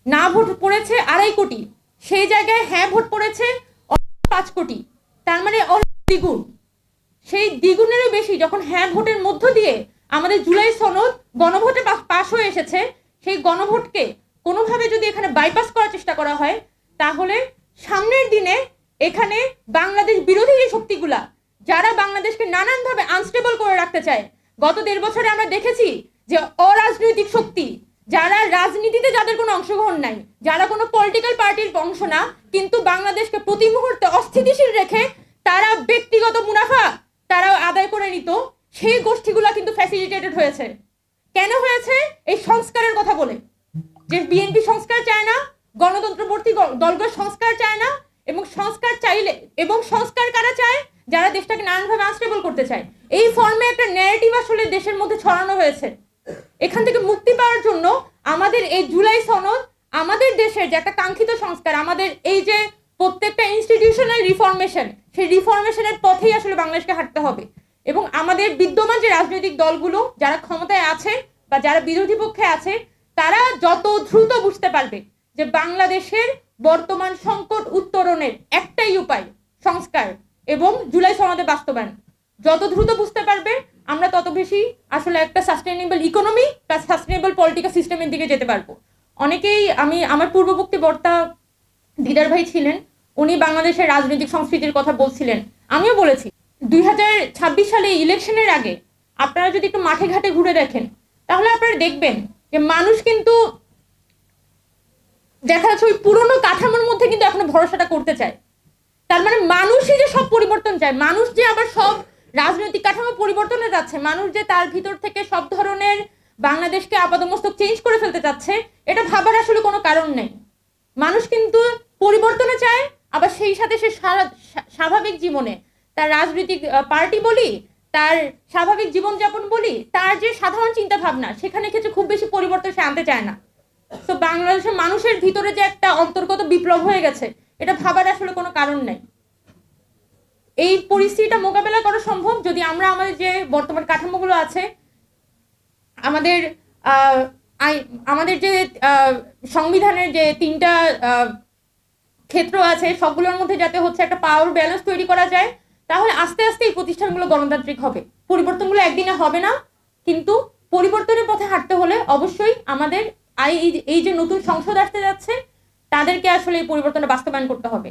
না ভোট পড়েছে 2.5 কোটি, সেই জায়গায় হ্যাঁ ভোট পড়েছে 5 কোটি, তার মানে দ্বিগুণ। সেই দ্বিগুণেরও বেশি যখন হ্যাঁ ভোটের মধ্য দিয়ে আমাদের জুলাই সনদ গণভোটে পাশ হয়ে এসেছে, সেই গণভোটকে কোনোভাবে যদি এখানে বাইপাস করার চেষ্টা করা হয়, তাহলে সামনের দিনে এখানে বাংলাদেশ বিরোধী যে শক্তিগুলা, যারা বাংলাদেশকে নানানভাবে আনস্টেবল করে রাখতে চায়, গত 1.5 বছরে আমরা দেখেছি যে অরাজনৈতিক শক্তি, যারা রাজনীতিতে যাদের কোনো অংশগ্রহণ নাই, যারা কোনো পলিটিক্যাল পার্টির অংশ না, কিন্তু বাংলাদেশকে প্রতি মুহূর্তে অস্থিতিশীল রেখে তারা ব্যক্তিগত মুনাফা তারা আদায় করে নিত, সেই গোষ্ঠীগুলা কিন্তু ফ্যাসিলিটেটেড হয়েছে। কেন হয়েছে? এই সংস্কারের কথা বলে, যে বিএনপি সংস্কার চায় না, গণতন্ত্রবর্তী দলগুলো সংস্কার চায় না, এবং সংস্কার চাইলে, এবং সংস্কার কারা চায়? যারা দেশটাকে নানানভাবে আনস্টেবল করতে চায়। এই ফর্মে একটা ন্যারেটিভ আসলে দেশের মধ্যে ছড়ানো হয়েছে। এখান থেকে মুক্তি পাওয়ার জন্য আমাদের এই জুলাই সনদ, আমাদের দেশের যে একটা কাঙ্ক্ষিত সংস্কার, আমাদের এই যে প্রত্যেকটা ইনস্টিটিউশনাল রিফরমেশন, সেই রিফরমেশনের পথেই আসলে বাংলাদেশকে হাঁটতে হবে। এবং আমাদের বিদ্যমান যে রাজনৈতিক দলগুলো যারা ক্ষমতায় আছে বা যারা বিরোধী পক্ষে আছে, তারা যত দ্রুত বুঝতে পারবে যে বাংলাদেশের বর্তমান সংকট উত্তরণের একটাই উপায় সংস্কার এবং জুলাই সনদের বাস্তবায়ন, যত দ্রুত বুঝতে পারবে আমরা তত বেশি আসলে একটা সাস্টেনেবল ইকোনমি বা সাস্টেনেবল পলিটিক্যাল সিস্টেমের দিকে যেতে পারবো। অনেকেই, আমার পূর্ববর্তী বক্তা দিদার ভাই ছিলেন, উনি বাংলাদেশের রাজনৈতিক সংস্কৃতির কথা বলছিলেন, আমিও বলেছি 2026 সালে ইলেকশনের আগে আপনারা যদি একটু মাঠে ঘাটে ঘুরে দেখেন, তাহলে আপনারা দেখবেন যে মানুষ কিন্তু দেখা যাচ্ছে ওই পুরনো কাঠামোর মধ্যে কিন্তু এখনো ভরসাটা করতে চায়। তার মানে মানুষই যে সব পরিবর্তন চায়, মানুষ যে আবার সব রাজনৈতিক কাঠামো পরিবর্তনে যাচ্ছে, মানুষ যে তার ভিতর থেকে সব ধরনের বাংলাদেশকে আপাদমস্তক চেঞ্জ করে ফেলতে চাচ্ছে, এটা ভাবার আসলে কোনো কারণ নেই। মানুষ কিন্তু পরিবর্তনে চায়, আবার সেই সাথে সে স্বাভাবিক জীবনে তার রাজনৈতিক পার্টি বলি, তার স্বাভাবিক জীবনযাপন বলি, তার যে সাধারণ চিন্তা ভাবনা, সেখানে ক্ষেত্রে খুব বেশি পরিবর্তন সে আনতে চায় না। তো বাংলাদেশের মানুষের ভিতরে যে একটা অন্তর্গত বিপ্লব হয়ে গেছে, এটা ভাবার আসলে কোনো কারণ নাই। এই পরিস্থিতিটা মোকাবেলা করা সম্ভব যদি আমরা আমাদের যে বর্তমান কাঠামোগুলো আছে, আমাদের আমাদের যে সংবিধানের যে 3টা ক্ষেত্র আছে, সবগুলোর মধ্যে যাতে হচ্ছে একটা পাওয়ার ব্যালেন্স তৈরি করা যায়, তাহলে আস্তে আস্তে এই প্রতিষ্ঠানগুলো গণতান্ত্রিক হবে। পরিবর্তনগুলো একদিনে হবে না, কিন্তু পরিবর্তনের পথে হাঁটতে হলে অবশ্যই আমাদের এই যে নতুন সংসদ আসতে যাচ্ছে, তাদেরকে আসলে এই পরিবর্তনটা বাস্তবায়ন করতে হবে।